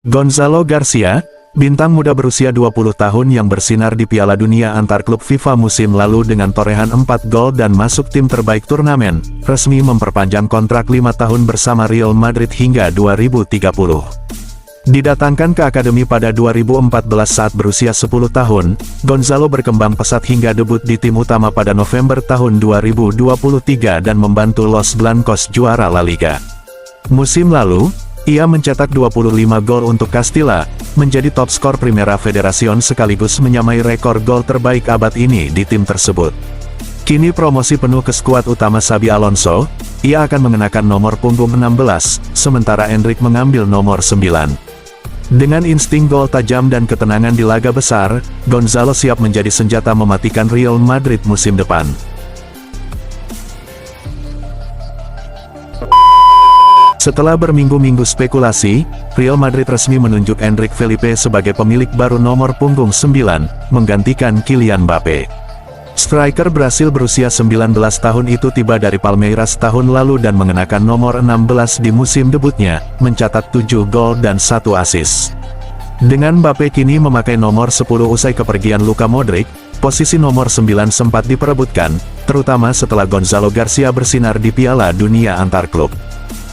Gonzalo Garcia, bintang muda berusia 20 tahun yang bersinar di Piala Dunia antar klub FIFA musim lalu dengan torehan 4 gol dan masuk tim terbaik turnamen, resmi memperpanjang kontrak 5 tahun bersama Real Madrid hingga 2030. Didatangkan ke akademi pada 2014 saat berusia 10 tahun, Gonzalo berkembang pesat hingga debut di tim utama pada November tahun 2023 dan membantu Los Blancos juara La Liga. Musim lalu, ia mencetak 25 gol untuk Castilla, menjadi top skor Primera Federación sekaligus menyamai rekor gol terbaik abad ini di tim tersebut. Kini promosi penuh ke skuad utama Xabi Alonso, ia akan mengenakan nomor punggung 16, sementara Endrick mengambil nomor 9. Dengan insting gol tajam dan ketenangan di laga besar, Gonzalo siap menjadi senjata mematikan Real Madrid musim depan. Setelah berminggu-minggu spekulasi, Real Madrid resmi menunjuk Endrick Felipe sebagai pemilik baru nomor punggung 9, menggantikan Kylian Mbappe. Striker Brasil berusia 19 tahun itu tiba dari Palmeiras tahun lalu dan mengenakan nomor 16 di musim debutnya, mencatat 7 gol dan 1 assist. Dengan Mbappe kini memakai nomor 10 usai kepergian Luka Modric, posisi nomor 9 sempat diperebutkan, terutama setelah Gonzalo Garcia bersinar di Piala Dunia antar klub.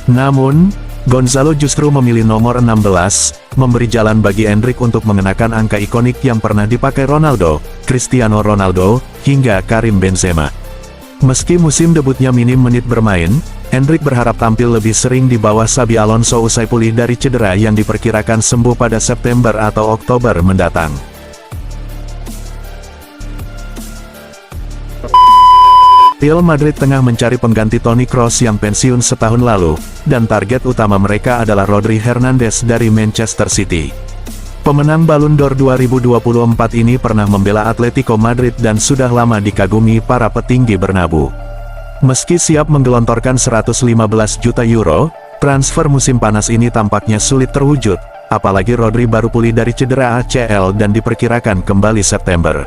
Namun, Gonzalo justru memilih nomor 16, memberi jalan bagi Endrick untuk mengenakan angka ikonik yang pernah dipakai Ronaldo, Cristiano Ronaldo, hingga Karim Benzema. Meski musim debutnya minim menit bermain, Endrick berharap tampil lebih sering di bawah Xabi Alonso usai pulih dari cedera yang diperkirakan sembuh pada September atau Oktober mendatang. Real Madrid tengah mencari pengganti Toni Kroos yang pensiun setahun lalu, dan target utama mereka adalah Rodri Hernandez dari Manchester City. Pemenang Ballon d'Or 2024 ini pernah membela Atletico Madrid dan sudah lama dikagumi para petinggi Bernabeu. Meski siap menggelontorkan 115 juta euro, transfer musim panas ini tampaknya sulit terwujud, apalagi Rodri baru pulih dari cedera ACL dan diperkirakan kembali September.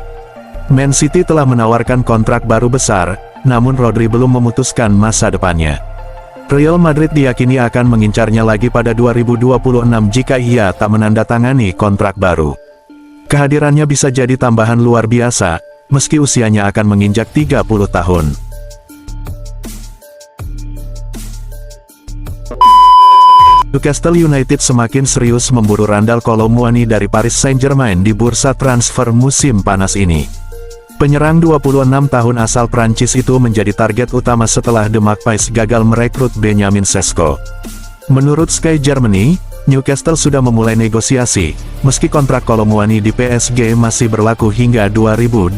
Man City telah menawarkan kontrak baru besar, namun Rodri belum memutuskan masa depannya. Real Madrid diyakini akan mengincarnya lagi pada 2026 jika ia tak menandatangani kontrak baru. Kehadirannya bisa jadi tambahan luar biasa, meski usianya akan menginjak 30 tahun. Newcastle United semakin serius memburu randal Kolo Muani dari Paris Saint-Germain di bursa transfer musim panas ini. Penyerang 26 tahun asal Prancis itu menjadi target utama setelah The Magpies gagal merekrut Benjamin Sesko. Menurut Sky Germany, Newcastle sudah memulai negosiasi, meski kontrak Kolo Muani di PSG masih berlaku hingga 2028.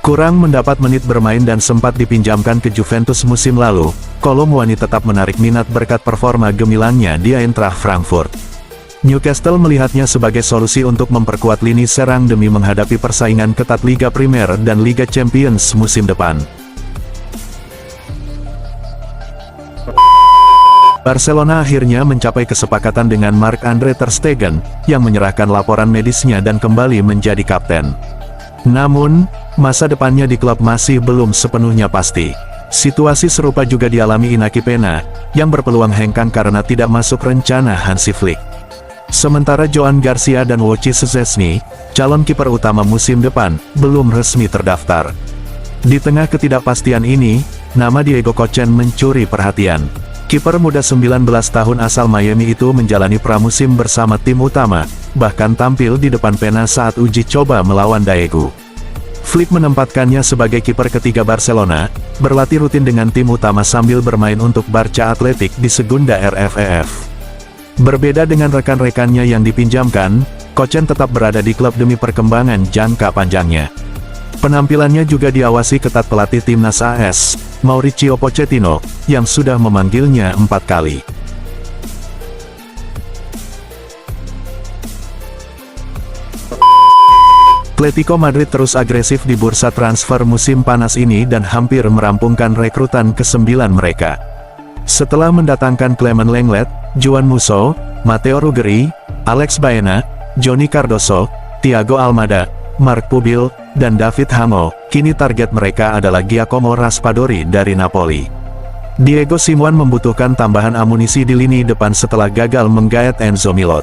Kurang mendapat menit bermain dan sempat dipinjamkan ke Juventus musim lalu, Kolo Muani tetap menarik minat berkat performa gemilangnya di Eintracht Frankfurt. Newcastle melihatnya sebagai solusi untuk memperkuat lini serang demi menghadapi persaingan ketat Liga Primer dan Liga Champions musim depan. Barcelona akhirnya mencapai kesepakatan dengan Marc-Andre ter Stegen, yang menyerahkan laporan medisnya dan kembali menjadi kapten. Namun, masa depannya di klub masih belum sepenuhnya pasti. Situasi serupa juga dialami Inaki Pena, yang berpeluang hengkang karena tidak masuk rencana Hansi Flick. Sementara Joan Garcia dan Wojciech Szczesny, calon kiper utama musim depan, belum resmi terdaftar. Di tengah ketidakpastian ini, nama Diego Kochen mencuri perhatian. Kiper muda 19 tahun asal Miami itu menjalani pramusim bersama tim utama, bahkan tampil di depan Pena saat uji coba melawan Daegu. Flick menempatkannya sebagai kiper ketiga Barcelona, berlatih rutin dengan tim utama sambil bermain untuk Barça Athletic di Segunda RFEF. Berbeda dengan rekan-rekannya yang dipinjamkan, Kochen tetap berada di klub demi perkembangan jangka panjangnya. Penampilannya juga diawasi ketat pelatih timnas AS, Mauricio Pochettino, yang sudah memanggilnya 4 kali. Atletico Madrid terus agresif di bursa transfer musim panas ini dan hampir merampungkan rekrutan ke-9 mereka. Setelah mendatangkan Clement Lenglet, Juan Musso, Matteo Ruggeri, Alex Baena, Johnny Cardoso, Thiago Almada, Marc Pubil, dan David Hamo, kini target mereka adalah Giacomo Raspadori dari Napoli. Diego Simeone membutuhkan tambahan amunisi di lini depan setelah gagal menggait Enzo Milot.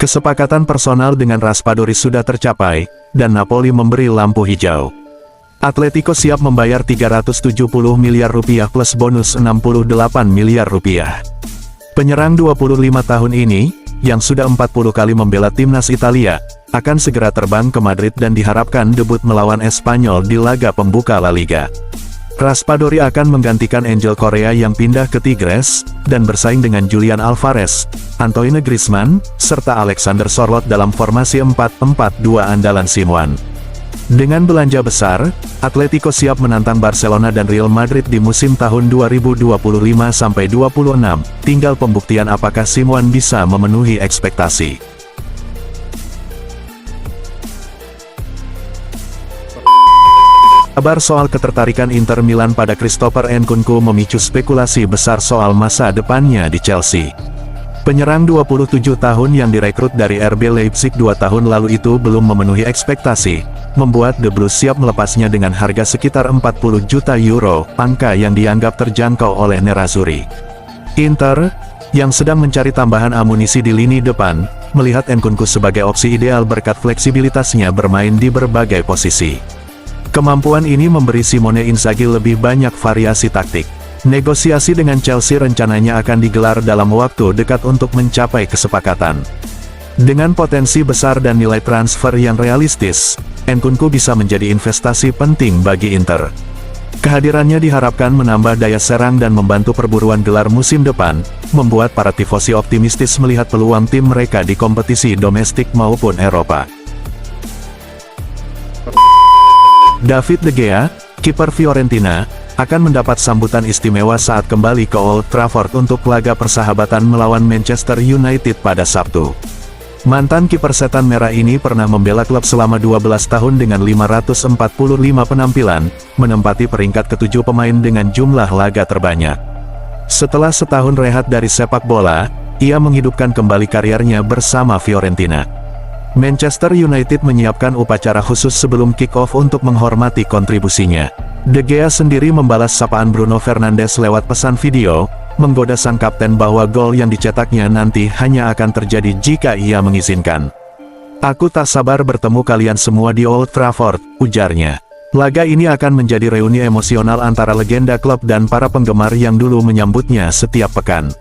Kesepakatan personal dengan Raspadori sudah tercapai, dan Napoli memberi lampu hijau. Atletico siap membayar 370 miliar rupiah plus bonus 68 miliar rupiah. Penyerang 25 tahun ini, yang sudah 40 kali membela timnas Italia, akan segera terbang ke Madrid dan diharapkan debut melawan Espanyol di laga pembuka La Liga. Raspadori akan menggantikan Angel Correa yang pindah ke Tigres, dan bersaing dengan Julian Alvarez, Antoine Griezmann, serta Alexander Sørloth dalam formasi 4-4-2 andalan Simeone. Dengan belanja besar, Atletico siap menantang Barcelona dan Real Madrid di musim tahun 2025-26, tinggal pembuktian apakah Simeone bisa memenuhi ekspektasi. Kabar soal ketertarikan Inter Milan pada Christopher Nkunku memicu spekulasi besar soal masa depannya di Chelsea. Penyerang 27 tahun yang direkrut dari RB Leipzig 2 tahun lalu itu belum memenuhi ekspektasi, membuat The Blues siap melepasnya dengan harga sekitar 40 juta euro, angka yang dianggap terjangkau oleh Nerazzurri. Inter, yang sedang mencari tambahan amunisi di lini depan, melihat Nkunku sebagai opsi ideal berkat fleksibilitasnya bermain di berbagai posisi. Kemampuan ini memberi Simone Inzaghi lebih banyak variasi taktik. Negosiasi dengan Chelsea rencananya akan digelar dalam waktu dekat untuk mencapai kesepakatan. Dengan potensi besar dan nilai transfer yang realistis, Nkunku bisa menjadi investasi penting bagi Inter. Kehadirannya diharapkan menambah daya serang dan membantu perburuan gelar musim depan, membuat para tifosi optimistis melihat peluang tim mereka di kompetisi domestik maupun Eropa. David De Gea, kiper Fiorentina, akan mendapat sambutan istimewa saat kembali ke Old Trafford untuk laga persahabatan melawan Manchester United pada Sabtu. Mantan kiper setan merah ini pernah membela klub selama 12 tahun dengan 545 penampilan, menempati peringkat ke-7 pemain dengan jumlah laga terbanyak. Setelah setahun rehat dari sepak bola, ia menghidupkan kembali karirnya bersama Fiorentina. Manchester United menyiapkan upacara khusus sebelum kick-off untuk menghormati kontribusinya. De Gea sendiri membalas sapaan Bruno Fernandes lewat pesan video, menggoda sang kapten bahwa gol yang dicetaknya nanti hanya akan terjadi jika ia mengizinkan. "Aku tak sabar bertemu kalian semua di Old Trafford," ujarnya. Laga ini akan menjadi reuni emosional antara legenda klub dan para penggemar yang dulu menyambutnya setiap pekan.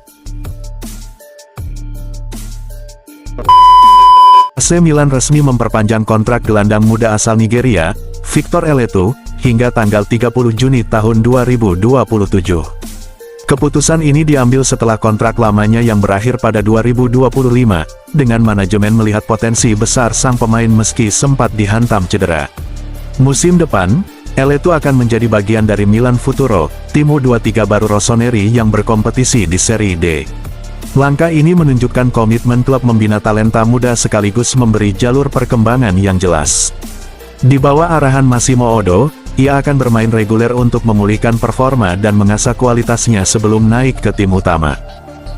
AC Milan resmi memperpanjang kontrak gelandang muda asal Nigeria, Victor Eletu, hingga tanggal 30 Juni tahun 2027. Keputusan ini diambil setelah kontrak lamanya yang berakhir pada 2025, dengan manajemen melihat potensi besar sang pemain meski sempat dihantam cedera. Musim depan, Eletu akan menjadi bagian dari Milan Futuro, tim U23 baru Rossoneri yang berkompetisi di Serie D. Langkah ini menunjukkan komitmen klub membina talenta muda sekaligus memberi jalur perkembangan yang jelas. Di bawah arahan Massimo Odo, ia akan bermain reguler untuk memulihkan performa dan mengasah kualitasnya sebelum naik ke tim utama.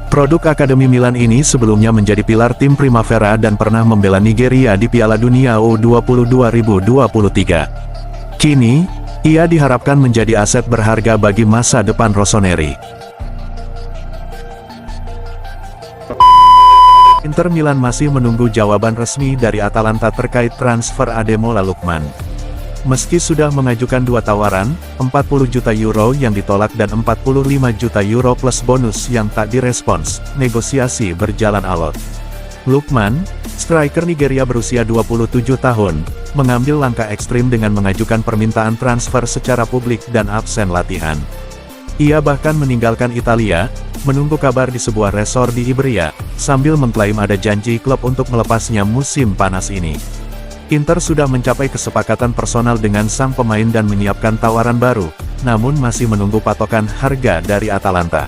Produk Akademi Milan ini sebelumnya menjadi pilar tim Primavera dan pernah membela Nigeria di Piala Dunia U20 2023. Kini, ia diharapkan menjadi aset berharga bagi masa depan Rossoneri. Inter Milan masih menunggu jawaban resmi dari Atalanta terkait transfer Ademola Lookman. Meski sudah mengajukan 2 tawaran, 40 juta euro yang ditolak dan 45 juta euro plus bonus yang tak direspons, negosiasi berjalan alot. Lookman, striker Nigeria berusia 27 tahun, mengambil langkah ekstrim dengan mengajukan permintaan transfer secara publik dan absen latihan. Ia bahkan meninggalkan Italia, menunggu kabar di sebuah resor di Ibria, sambil mengklaim ada janji klub untuk melepasnya musim panas ini. Inter sudah mencapai kesepakatan personal dengan sang pemain dan menyiapkan tawaran baru, namun masih menunggu patokan harga dari Atalanta.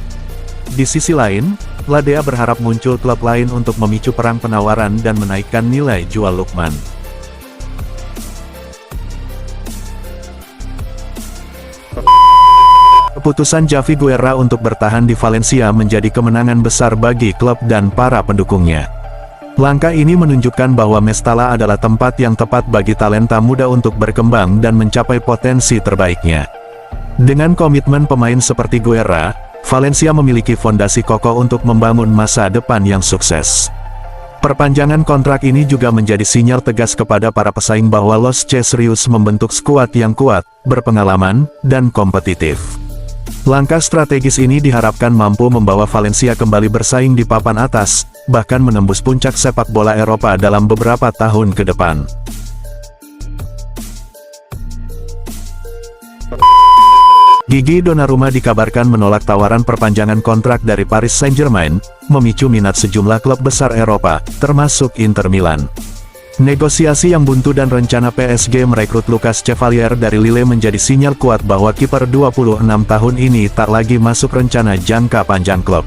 Di sisi lain, Ladea berharap muncul klub lain untuk memicu perang penawaran dan menaikkan nilai jual Lookman. Keputusan Javi Guerra untuk bertahan di Valencia menjadi kemenangan besar bagi klub dan para pendukungnya. Langkah ini menunjukkan bahwa Mestalla adalah tempat yang tepat bagi talenta muda untuk berkembang dan mencapai potensi terbaiknya. Dengan komitmen pemain seperti Guerra, Valencia memiliki fondasi kokoh untuk membangun masa depan yang sukses. Perpanjangan kontrak ini juga menjadi sinyal tegas kepada para pesaing bahwa Los Che serius membentuk skuad yang kuat, berpengalaman, dan kompetitif. Langkah strategis ini diharapkan mampu membawa Valencia kembali bersaing di papan atas, bahkan menembus puncak sepak bola Eropa dalam beberapa tahun ke depan. Gigi Donnarumma dikabarkan menolak tawaran perpanjangan kontrak dari Paris Saint-Germain, memicu minat sejumlah klub besar Eropa, termasuk Inter Milan. Negosiasi yang buntu dan rencana PSG merekrut Lucas Chevalier dari Lille menjadi sinyal kuat bahwa kiper 26 tahun ini tak lagi masuk rencana jangka panjang klub.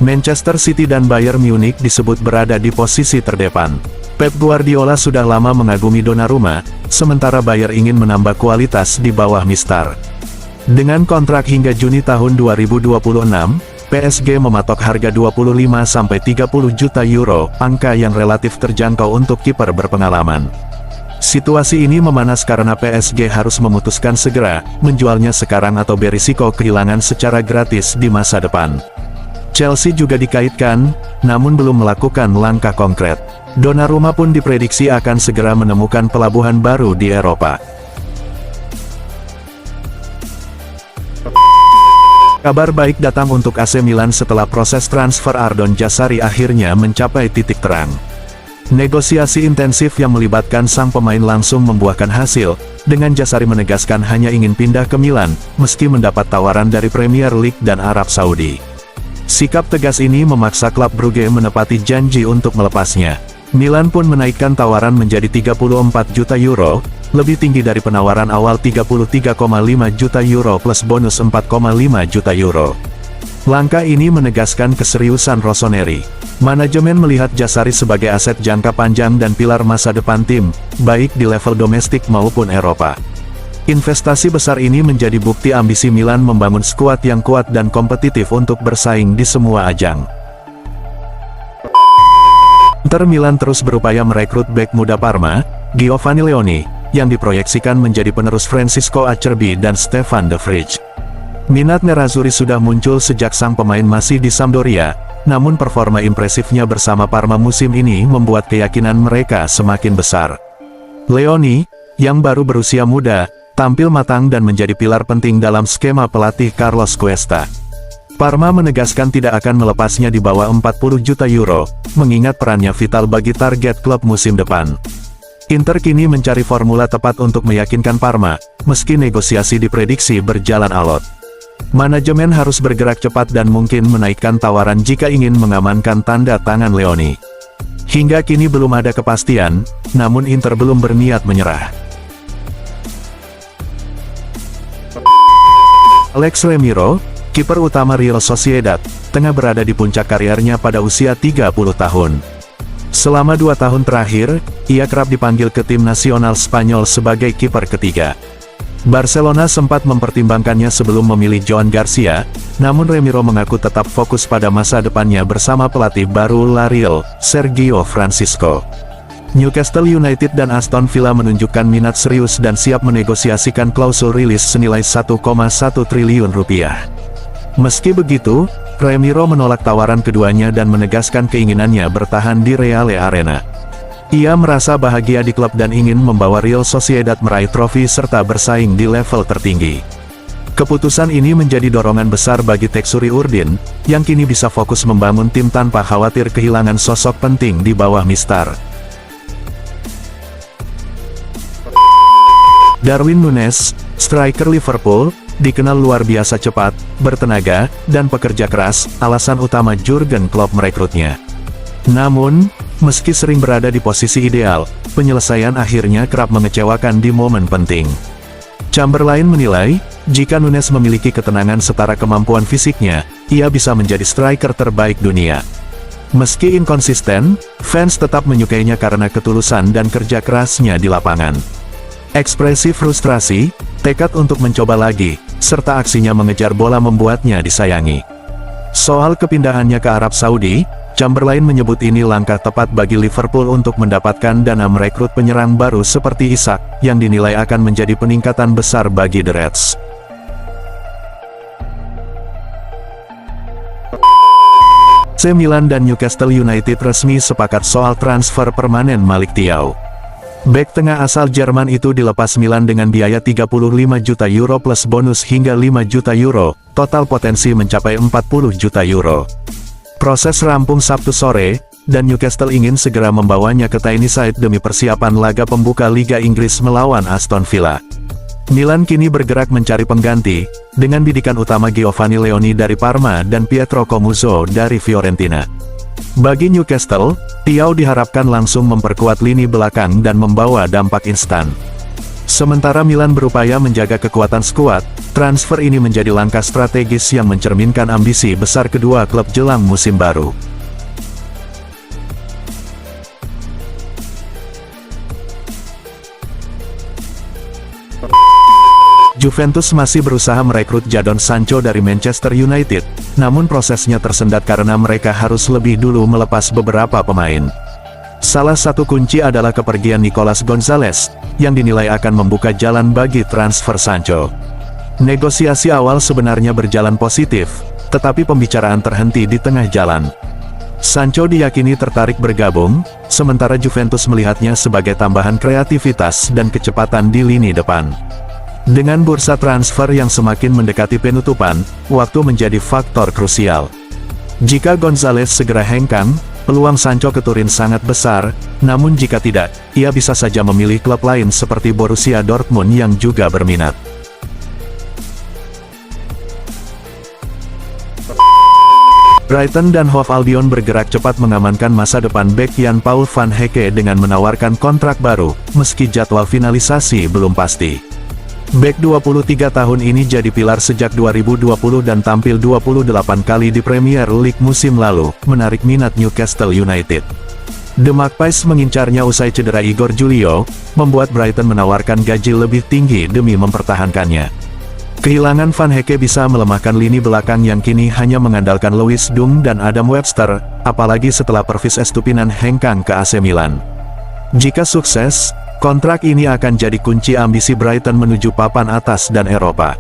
Manchester City dan Bayern Munich disebut berada di posisi terdepan. Pep Guardiola sudah lama mengagumi Donnarumma, sementara Bayern ingin menambah kualitas di bawah Mistar. Dengan kontrak hingga Juni tahun 2026, PSG mematok harga 25-30 juta euro, angka yang relatif terjangkau untuk kiper berpengalaman. Situasi ini memanas karena PSG harus memutuskan segera, menjualnya sekarang atau berisiko kehilangan secara gratis di masa depan. Chelsea juga dikaitkan, namun belum melakukan langkah konkret. Donnarumma pun diprediksi akan segera menemukan pelabuhan baru di Eropa. Kabar baik datang untuk AC Milan setelah proses transfer Ardon Jazari akhirnya mencapai titik terang. Negosiasi intensif yang melibatkan sang pemain langsung membuahkan hasil, dengan Jazari menegaskan hanya ingin pindah ke Milan, meski mendapat tawaran dari Premier League dan Arab Saudi. Sikap tegas ini memaksa klub Brugge menepati janji untuk melepasnya. Milan pun menaikkan tawaran menjadi 34 juta euro, lebih tinggi dari penawaran awal 33,5 juta euro plus bonus 4,5 juta euro. Langkah ini menegaskan keseriusan Rossoneri. Manajemen melihat Jazari sebagai aset jangka panjang dan pilar masa depan tim, baik di level domestik maupun Eropa. Investasi besar ini menjadi bukti ambisi Milan membangun skuad yang kuat dan kompetitif untuk bersaing di semua ajang. Inter Milan terus berupaya merekrut bek muda Parma, Giovanni Leoni, yang diproyeksikan menjadi penerus Francisco Acerbi dan Stefan de Vrij. Minat Nerazzurri sudah muncul sejak sang pemain masih di Sampdoria, namun performa impresifnya bersama Parma musim ini membuat keyakinan mereka semakin besar. Leoni, yang baru berusia muda, tampil matang dan menjadi pilar penting dalam skema pelatih Carlos Cuesta. Parma menegaskan tidak akan melepasnya di bawah 40 juta euro, mengingat perannya vital bagi target klub musim depan. Inter kini mencari formula tepat untuk meyakinkan Parma, meski negosiasi diprediksi berjalan alot. Manajemen harus bergerak cepat dan mungkin menaikkan tawaran jika ingin mengamankan tanda tangan Leoni. Hingga kini belum ada kepastian, namun Inter belum berniat menyerah. Alex Remiro, kiper utama Real Sociedad, tengah berada di puncak karirnya pada usia 30 tahun. Selama 2 tahun terakhir, ia kerap dipanggil ke tim nasional Spanyol sebagai kiper ketiga. Barcelona sempat mempertimbangkannya sebelum memilih Joan Garcia, namun Remiro mengaku tetap fokus pada masa depannya bersama pelatih baru La Real, Sergio Francisco. Newcastle United dan Aston Villa menunjukkan minat serius dan siap menegosiasikan klausul rilis senilai 1,1 triliun rupiah. Meski begitu, Remiro menolak tawaran keduanya dan menegaskan keinginannya bertahan di Real Arena. Ia merasa bahagia di klub dan ingin membawa Real Sociedad meraih trofi serta bersaing di level tertinggi. Keputusan ini menjadi dorongan besar bagi Texuri Urdin, yang kini bisa fokus membangun tim tanpa khawatir kehilangan sosok penting di bawah Mistar. Darwin Núñez, striker Liverpool, dikenal luar biasa cepat, bertenaga, dan pekerja keras, alasan utama Jurgen Klopp merekrutnya. Namun, meski sering berada di posisi ideal, penyelesaian akhirnya kerap mengecewakan di momen penting. Chamberlain menilai, jika Núñez memiliki ketenangan setara kemampuan fisiknya, ia bisa menjadi striker terbaik dunia. Meski inkonsisten, fans tetap menyukainya karena ketulusan dan kerja kerasnya di lapangan. Ekspresi frustrasi, tekad untuk mencoba lagi, serta aksinya mengejar bola membuatnya disayangi. Soal kepindahannya ke Arab Saudi, Chamberlain menyebut ini langkah tepat bagi Liverpool untuk mendapatkan dana merekrut penyerang baru seperti Isak, yang dinilai akan menjadi peningkatan besar bagi The Reds. AC Milan dan Newcastle United resmi sepakat soal transfer permanen Malick Thiaw. Bek tengah asal Jerman itu dilepas Milan dengan biaya 35 juta euro plus bonus hingga 5 juta euro, total potensi mencapai 40 juta euro. Proses rampung Sabtu sore, dan Newcastle ingin segera membawanya ke Tyneside demi persiapan laga pembuka Liga Inggris melawan Aston Villa. Milan kini bergerak mencari pengganti, dengan bidikan utama Giovanni Leoni dari Parma dan Pietro Comuzzo dari Fiorentina. Bagi Newcastle, Thiaw diharapkan langsung memperkuat lini belakang dan membawa dampak instan. Sementara Milan berupaya menjaga kekuatan skuad, transfer ini menjadi langkah strategis yang mencerminkan ambisi besar kedua klub jelang musim baru. Juventus masih berusaha merekrut Jadon Sancho dari Manchester United, namun prosesnya tersendat karena mereka harus lebih dulu melepas beberapa pemain. Salah satu kunci adalah kepergian Nicolas Gonzalez, yang dinilai akan membuka jalan bagi transfer Sancho. Negosiasi awal sebenarnya berjalan positif, tetapi pembicaraan terhenti di tengah jalan. Sancho diyakini tertarik bergabung, sementara Juventus melihatnya sebagai tambahan kreativitas dan kecepatan di lini depan. Dengan bursa transfer yang semakin mendekati penutupan, waktu menjadi faktor krusial. Jika Gonzalez segera hengkang, peluang Sancho ke Turin sangat besar, namun jika tidak, ia bisa saja memilih klub lain seperti Borussia Dortmund yang juga berminat. Brighton dan Hove Albion bergerak cepat mengamankan masa depan bek Jan-Paul van Hecke dengan menawarkan kontrak baru, meski jadwal finalisasi belum pasti. Bek 23 tahun ini jadi pilar sejak 2020 dan tampil 28 kali di Premier League musim lalu, menarik minat Newcastle United. The Magpies mengincarnya usai cedera Igor Julio, membuat Brighton menawarkan gaji lebih tinggi demi mempertahankannya. Kehilangan Van Hecke bisa melemahkan lini belakang yang kini hanya mengandalkan Lewis Dunk dan Adam Webster, apalagi setelah Pervis Estupinan hengkang ke AC Milan. Jika sukses, kontrak ini akan jadi kunci ambisi Brighton menuju papan atas dan Eropa.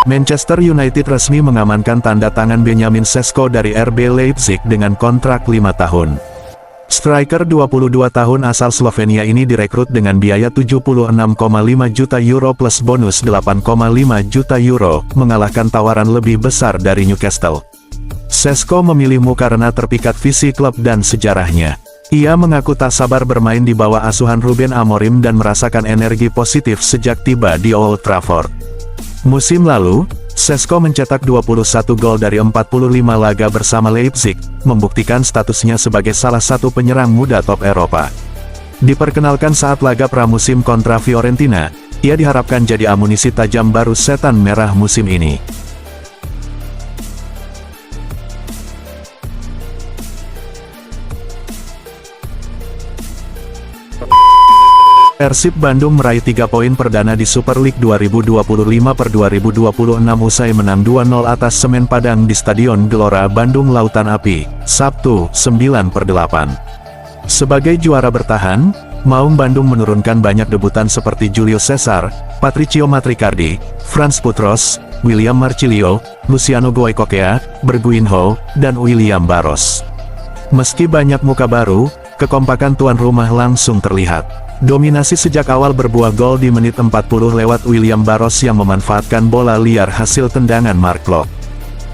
Manchester United resmi mengamankan tanda tangan Benjamin Sesko dari RB Leipzig dengan kontrak 5 tahun. Striker 22 tahun asal Slovenia ini direkrut dengan biaya 76,5 juta euro plus bonus 8,5 juta euro, mengalahkan tawaran lebih besar dari Newcastle. Sesko memilihmu karena terpikat visi klub dan sejarahnya. Ia mengaku tak sabar bermain di bawah asuhan Ruben Amorim dan merasakan energi positif sejak tiba di Old Trafford. Musim lalu, Sesko mencetak 21 gol dari 45 laga bersama Leipzig, membuktikan statusnya sebagai salah satu penyerang muda top Eropa. Diperkenalkan saat laga pramusim kontra Fiorentina, ia diharapkan jadi amunisi tajam baru setan merah musim ini. Persib Bandung meraih 3 poin perdana di Super League 2025/2026 usai menang 2-0 atas Semen Padang di Stadion Gelora Bandung Lautan Api, Sabtu, 9/8. Sebagai juara bertahan, Maung Bandung menurunkan banyak debutan seperti Julio Cesar, Patricio Matricardi, Franz Putros, William Marcilio, Luciano Goicoechea, Berguinho, dan William Barros. Meski banyak muka baru, kekompakan tuan rumah langsung terlihat. Dominasi sejak awal berbuah gol di menit 40 lewat William Barros yang memanfaatkan bola liar hasil tendangan Mark Klok.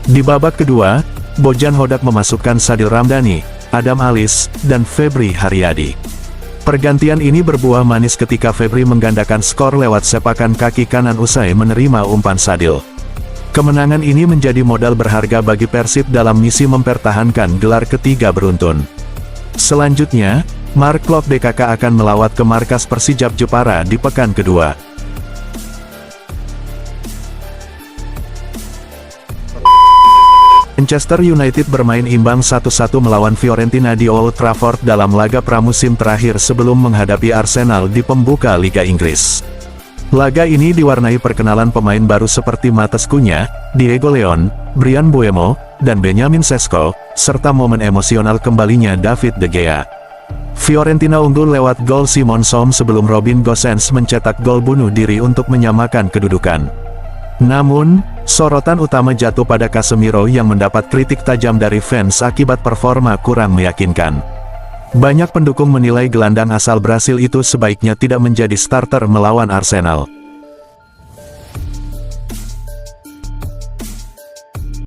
Di babak kedua, Bojan Hodak memasukkan Sadil Ramdhani, Adam Alis, dan Febri Haryadi. Pergantian ini berbuah manis ketika Febri menggandakan skor lewat sepakan kaki kanan usai menerima umpan Sadil. Kemenangan ini menjadi modal berharga bagi Persib dalam misi mempertahankan gelar ketiga beruntun. Selanjutnya, Mark Klok DKK akan melawat ke markas Persijap Jepara di pekan kedua. Manchester United bermain imbang 1-1 melawan Fiorentina di Old Trafford dalam laga pramusim terakhir sebelum menghadapi Arsenal di pembuka Liga Inggris. Laga ini diwarnai perkenalan pemain baru seperti Matheus Cunha, Diego Leon, Bryan Mbeumo, dan Benjamin Sesko, serta momen emosional kembalinya David De Gea. Fiorentina unggul lewat gol Simon Som sebelum Robin Gosens mencetak gol bunuh diri untuk menyamakan kedudukan. Namun, sorotan utama jatuh pada Casemiro yang mendapat kritik tajam dari fans akibat performa kurang meyakinkan. Banyak pendukung menilai gelandang asal Brasil itu sebaiknya tidak menjadi starter melawan Arsenal.